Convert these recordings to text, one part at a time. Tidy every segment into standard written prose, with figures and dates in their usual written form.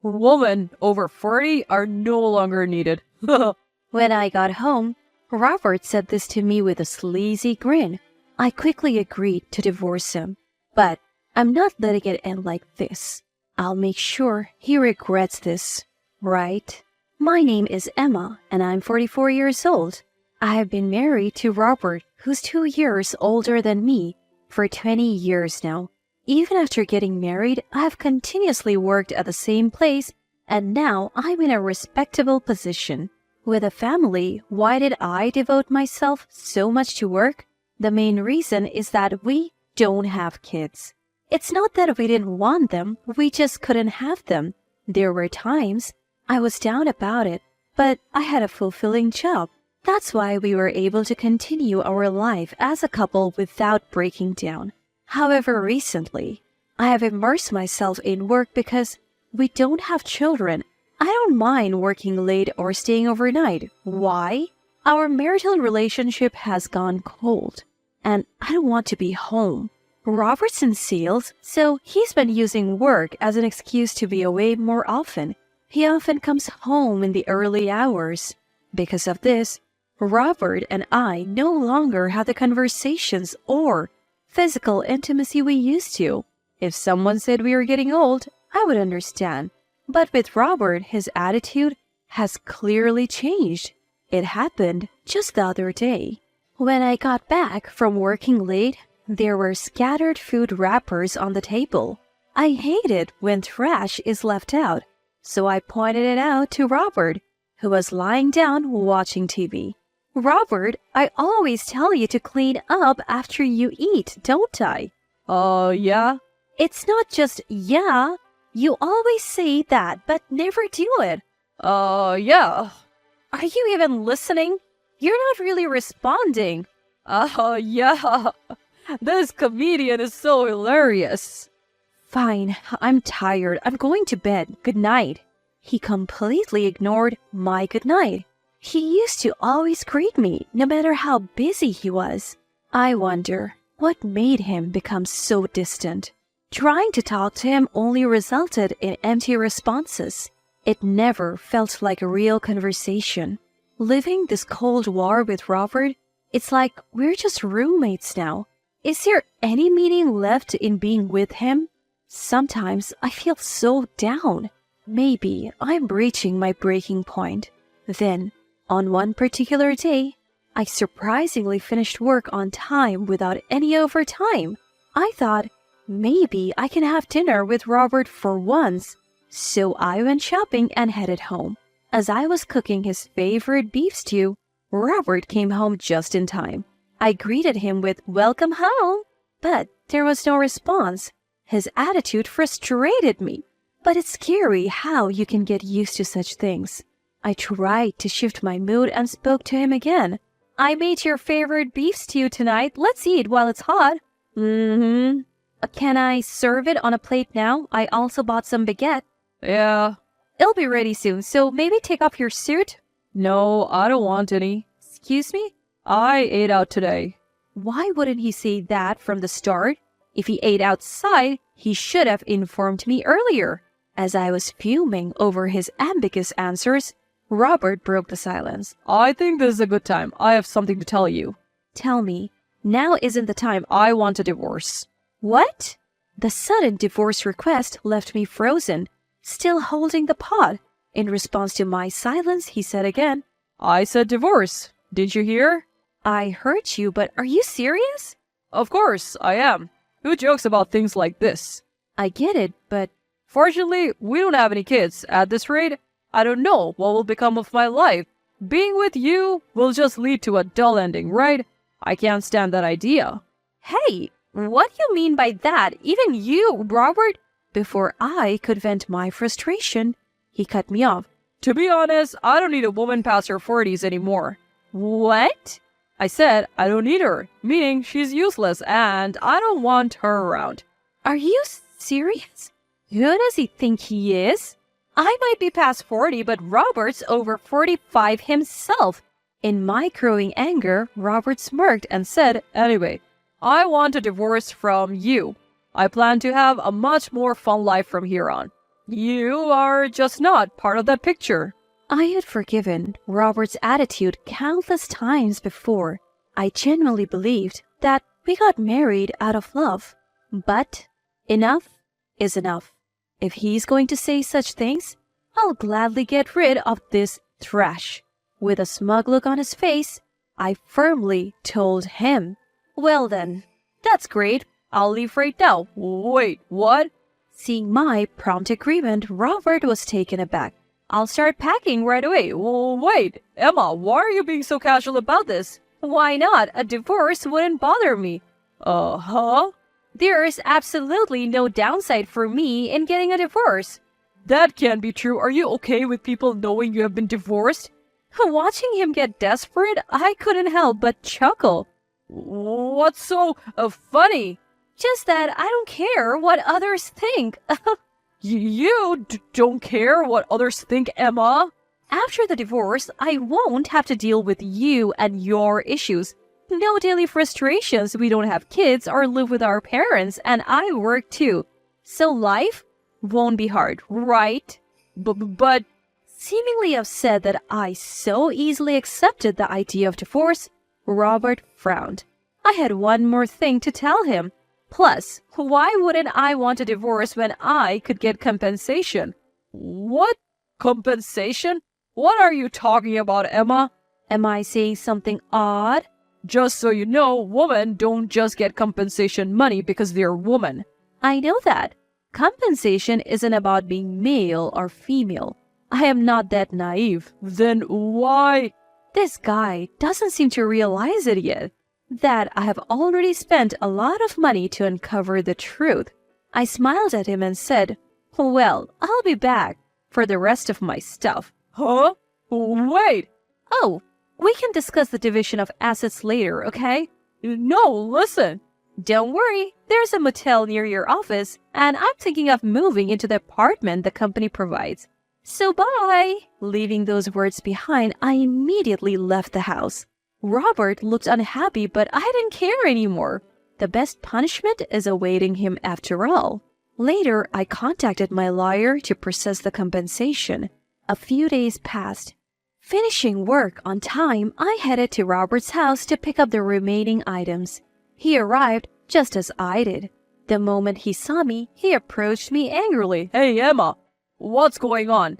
Women over 40 are no longer needed. When I got home, Robert said this to me with a sleazy grin. I quickly agreed to divorce him, but I'm not letting it end like this. I'll make sure he regrets this, right? My name is Emma, and I'm 44 years old. I have been married to Robert, who's 2 years older than me, for 20 years now. Even after getting married, I have continuously worked at the same place, and now I'm in a respectable position. With a family, why did I devote myself so much to work? The main reason is that we don't have kids. It's not that we didn't want them, we just couldn't have them. There were times I was down about it, but I had a fulfilling job. That's why we were able to continue our life as a couple without breaking down. However, recently, I have immersed myself in work because we don't have children. I don't mind working late or staying overnight. Why? Our marital relationship has gone cold, and I don't want to be home. Robert's in sales, so he's been using work as an excuse to be away more often. He often comes home in the early hours. Because of this, Robert and I no longer have the conversations or physical intimacy we used to. If someone said we were getting old, I would understand. But with Robert, his attitude has clearly changed. It happened just the other day. When I got back from working late, there were scattered food wrappers on the table. I hate it when trash is left out, so I pointed it out to Robert, who was lying down watching TV. Robert, I always tell you to clean up after you eat, don't I? Yeah? It's not just yeah. You always say that, but never do it. Yeah. Are you even listening? You're not really responding. Yeah. This comedian is so hilarious. Fine, I'm tired. I'm going to bed. Good night. He completely ignored my good night. He used to always greet me, no matter how busy he was. I wonder what made him become so distant. Trying to talk to him only resulted in empty responses. It never felt like a real conversation. Living this Cold War with Robert, it's like we're just roommates now. Is there any meaning left in being with him? Sometimes I feel so down. Maybe I'm reaching my breaking point. Then, on one particular day, I surprisingly finished work on time without any overtime. I thought, maybe I can have dinner with Robert for once. So I went shopping and headed home. As I was cooking his favorite beef stew, Robert came home just in time. I greeted him with "Welcome home," but there was no response. His attitude frustrated me. But it's scary how you can get used to such things. I tried to shift my mood and spoke to him again. "I made your favorite beef stew tonight. Let's eat while it's hot." Mm-hmm. Can I serve it on a plate now? I also bought some baguette. Yeah. It'll be ready soon, so maybe take off your suit. No, I don't want any. Excuse me? I ate out today. Why wouldn't he say that from the start? If he ate outside, he should have informed me earlier. As I was fuming over his ambiguous answers, Robert broke the silence. I think this is a good time. I have something to tell you. Tell me. Now isn't the time. I want a divorce. What? The sudden divorce request left me frozen, still holding the pot. In response to my silence, he said again, I said divorce. Did you hear? I heard you, but are you serious? Of course, I am. Who jokes about things like this? I get it, but... Fortunately, we don't have any kids. At this rate, I don't know what will become of my life. Being with you will just lead to a dull ending, right? I can't stand that idea. Hey, what do you mean by that? Even you, Robert? Before I could vent my frustration, he cut me off. To be honest, I don't need a woman past her 40s anymore. What? I said I don't need her, meaning she's useless and I don't want her around. Are you serious? Who does he think he is? I might be past 40, but Robert's over 45 himself. In my growing anger, Robert smirked and said, Anyway, I want a divorce from you. I plan to have a much more fun life from here on. You are just not part of that picture. I had forgiven Robert's attitude countless times before. I genuinely believed that we got married out of love. But enough is enough. If he's going to say such things, I'll gladly get rid of this trash. With a smug look on his face, I firmly told him, "Well then, that's great. I'll leave right now." Wait, what? Seeing my prompt agreement, Robert was taken aback. I'll start packing right away. Wait, Emma, why are you being so casual about this? Why not? A divorce wouldn't bother me. Huh? There is absolutely no downside for me in getting a divorce. That can't be true. Are you okay with people knowing you have been divorced? Watching him get desperate, I couldn't help but chuckle. What's so funny? Just that I don't care what others think. You don't care what others think, Emma? After the divorce, I won't have to deal with you and your issues. No daily frustrations. We don't have kids or live with our parents, and I work too. So life won't be hard, right? But seemingly upset that I so easily accepted the idea of divorce, Robert frowned. I had one more thing to tell him. Plus, why wouldn't I want a divorce when I could get compensation? What? Compensation? What are you talking about, Emma? Am I saying something odd? Just so you know, women don't just get compensation money because they're women. I know that. Compensation isn't about being male or female. I am not that naive. Then why? This guy doesn't seem to realize it yet. That I have already spent a lot of money to uncover the truth. I smiled at him and said, "Well, I'll be back for the rest of my stuff." Huh? Wait! Oh, we can discuss the division of assets later, okay? No, listen. Don't worry, there's a motel near your office, and I'm thinking of moving into the apartment the company provides. So bye! Leaving those words behind, I immediately left the house. Robert looked unhappy, but I didn't care anymore. The best punishment is awaiting him after all. Later, I contacted my lawyer to process the compensation. A few days passed. Finishing work on time, I headed to Robert's house to pick up the remaining items. He arrived just as I did. The moment he saw me, he approached me angrily. Hey, Emma, what's going on?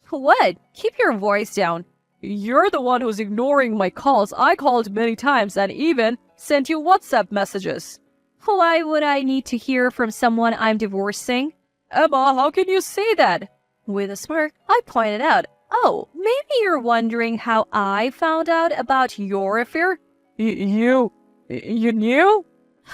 What? Keep your voice down. You're the one who's ignoring my calls. I called many times and even sent you WhatsApp messages. Why would I need to hear from someone I'm divorcing? Emma, how can you say that? With a smirk, I pointed out, "Oh, maybe you're wondering how I found out about your affair?" You knew?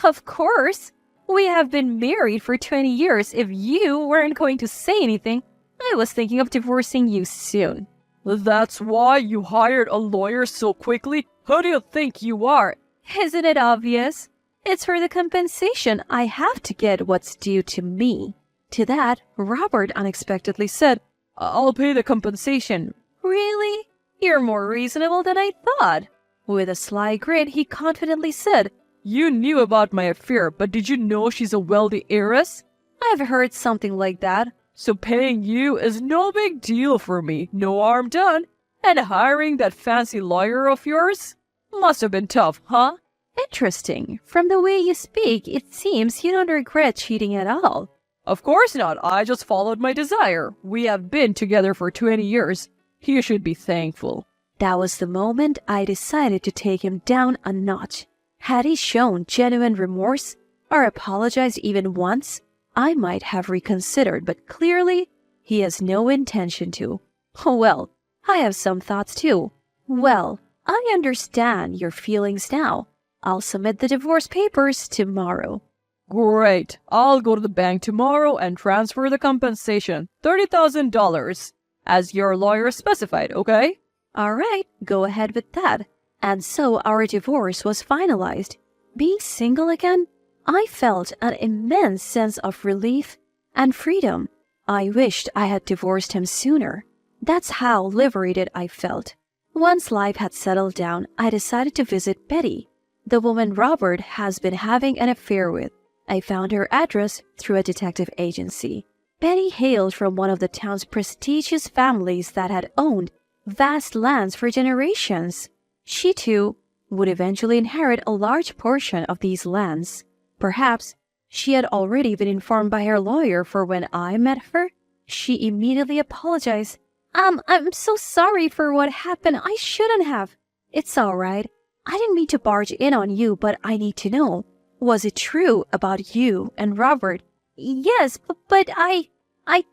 Of course. We have been married for 20 years. If you weren't going to say anything, I was thinking of divorcing you soon. That's why you hired a lawyer so quickly? Who do you think you are? Isn't it obvious? It's for the compensation. I have to get what's due to me. To that, Robert unexpectedly said, I'll pay the compensation. Really? You're more reasonable than I thought. With a sly grin, he confidently said, You knew about my affair, but did you know she's a wealthy heiress? I've heard something like that. So paying you is no big deal for me. No harm done. And hiring that fancy lawyer of yours? Must have been tough, huh? Interesting. From the way you speak, it seems you don't regret cheating at all. Of course not. I just followed my desire. We have been together for 20 years. You should be thankful. That was the moment I decided to take him down a notch. Had he shown genuine remorse or apologized even once, I might have reconsidered, but clearly he has no intention to. Well, I have some thoughts too. Well, I understand your feelings now. I'll submit the divorce papers tomorrow. Great. I'll go to the bank tomorrow and transfer the compensation, $30,000, as your lawyer specified, okay? All right, go ahead with that. And so our divorce was finalized. Being single again, I felt an immense sense of relief and freedom. I wished I had divorced him sooner. That's how liberated I felt. Once life had settled down, I decided to visit Betty, the woman Robert has been having an affair with. I found her address through a detective agency. Betty hailed from one of the town's prestigious families that had owned vast lands for generations. She, too, would eventually inherit a large portion of these lands. Perhaps she had already been informed by her lawyer, for when I met her, she immediately apologized. I'm so sorry for what happened. I shouldn't have. It's all right. I didn't mean to barge in on you, but I need to know. Was it true about you and Robert? Yes, but I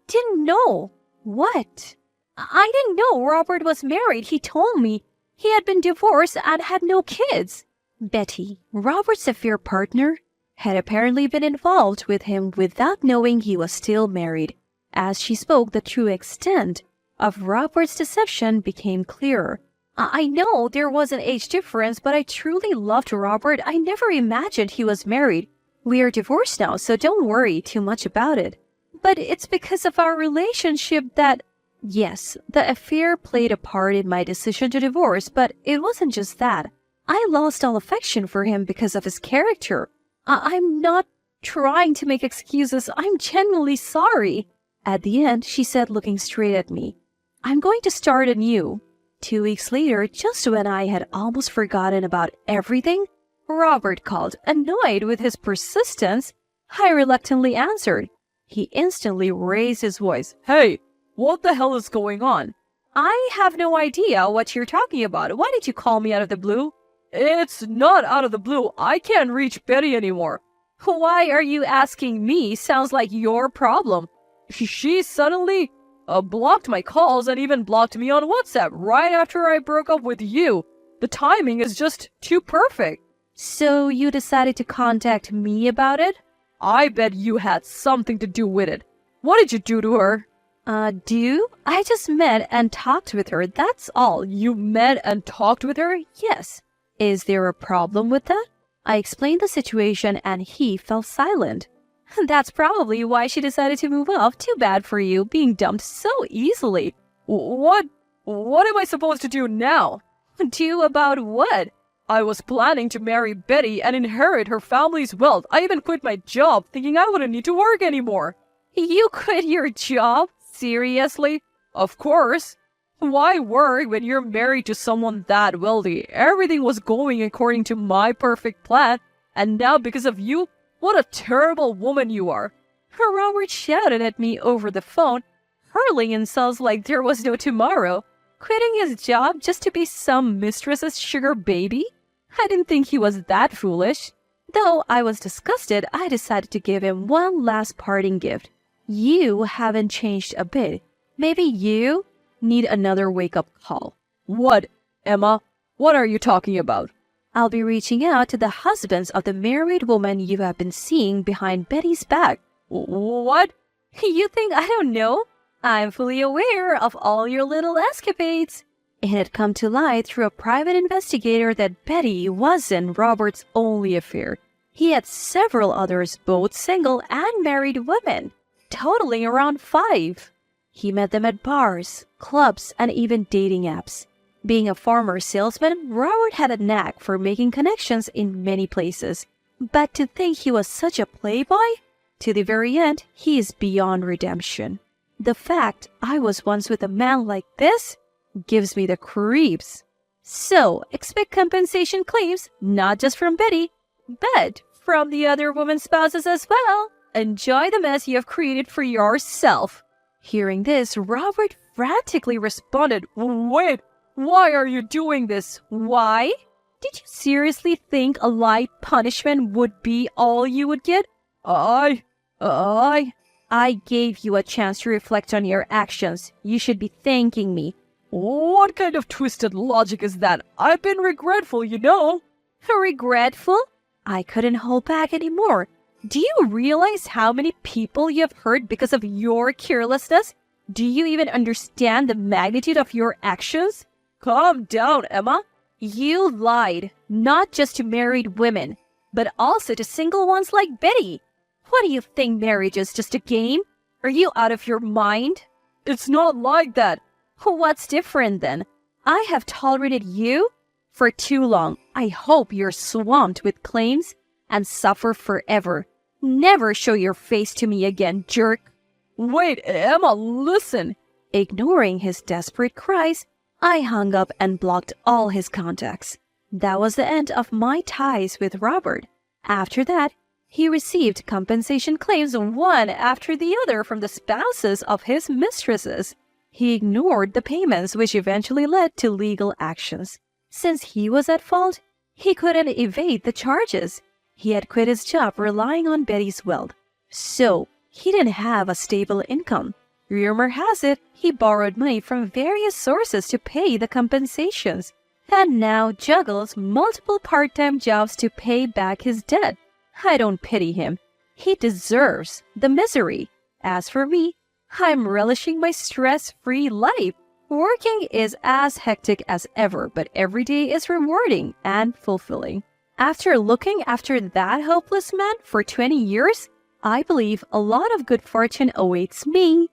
didn't know. What? I didn't know Robert was married. He told me he had been divorced and had no kids. Betty, Robert's affair partner, had apparently been involved with him without knowing he was still married. As she spoke, the true extent of Robert's deception became clearer. I know there was an age difference, but I truly loved Robert. I never imagined he was married. We are divorced now, so don't worry too much about it. But it's because of our relationship that... Yes, the affair played a part in my decision to divorce, but it wasn't just that. I lost all affection for him because of his character. I'm not trying to make excuses. I'm genuinely sorry. At the end, she said, looking straight at me, I'm going to start anew. 2 weeks later, just when I had almost forgotten about everything, Robert called. Annoyed with his persistence, I reluctantly answered. He instantly raised his voice. Hey, what the hell is going on? I have no idea what you're talking about. Why did you call me out of the blue? It's not out of the blue. I can't reach Betty anymore. Why are you asking me? Sounds like your problem. She suddenly blocked my calls and even blocked me on WhatsApp right after I broke up with you. The timing is just too perfect. So you decided to contact me about it? I bet you had something to do with it. What did you do to her? Do? I just met and talked with her, that's all. You met and talked with her? Yes. Is there a problem with that? I explained the situation and he fell silent. That's probably why she decided to move off. Too bad for you, being dumped so easily. What am I supposed to do now? Do about what? I was planning to marry Betty and inherit her family's wealth. I even quit my job thinking I wouldn't need to work anymore. You quit your job? Seriously? Of course. Why work when you're married to someone that wealthy? Everything was going according to my perfect plan, and now because of you, what a terrible woman you are. Robert shouted at me over the phone, hurling insults like there was no tomorrow. Quitting his job just to be some mistress's sugar baby? I didn't think he was that foolish. Though I was disgusted, I decided to give him one last parting gift. You haven't changed a bit. Maybe you need another wake-up call. What, Emma? What are you talking about? I'll be reaching out to the husbands of the married woman you have been seeing behind Betty's back. What? You think I don't know? I'm fully aware of all your little escapades. It had come to light through a private investigator that Betty wasn't Robert's only affair. He had several others, both single and married women, totaling around 5. He met them at bars, clubs, and even dating apps. Being a former salesman, Robert had a knack for making connections in many places. But to think he was such a playboy? To the very end, he is beyond redemption. The fact I was once with a man like this gives me the creeps. So, expect compensation claims, not just from Betty, but from the other woman's spouses as well. Enjoy the mess you have created for yourself. Hearing this, Robert frantically responded, Wait, why are you doing this? Why? Did you seriously think a light punishment would be all you would get? I gave you a chance to reflect on your actions. You should be thanking me. What kind of twisted logic is that? I've been regretful, you know. Regretful? I couldn't hold back anymore. Do you realize how many people you have hurt because of your carelessness? Do you even understand the magnitude of your actions? Calm down, Emma. You lied, not just to married women, but also to single ones like Betty. What do you think marriage is, just a game? Are you out of your mind? It's not like that. What's different then? I have tolerated you for too long. I hope you're swamped with claims and suffer forever. Never show your face to me again, jerk. Wait, Emma, listen. Ignoring his desperate cries, I hung up and blocked all his contacts. That was the end of my ties with Robert. After that, he received compensation claims one after the other from the spouses of his mistresses. He ignored the payments, which eventually led to legal actions. Since he was at fault, he couldn't evade the charges. He had quit his job relying on Betty's wealth, so he didn't have a stable income. Rumor has it he borrowed money from various sources to pay the compensations, and now juggles multiple part-time jobs to pay back his debt. I don't pity him. He deserves the misery. As for me, I'm relishing my stress-free life. Working is as hectic as ever, but every day is rewarding and fulfilling. After looking after that hopeless man for 20 years, I believe a lot of good fortune awaits me.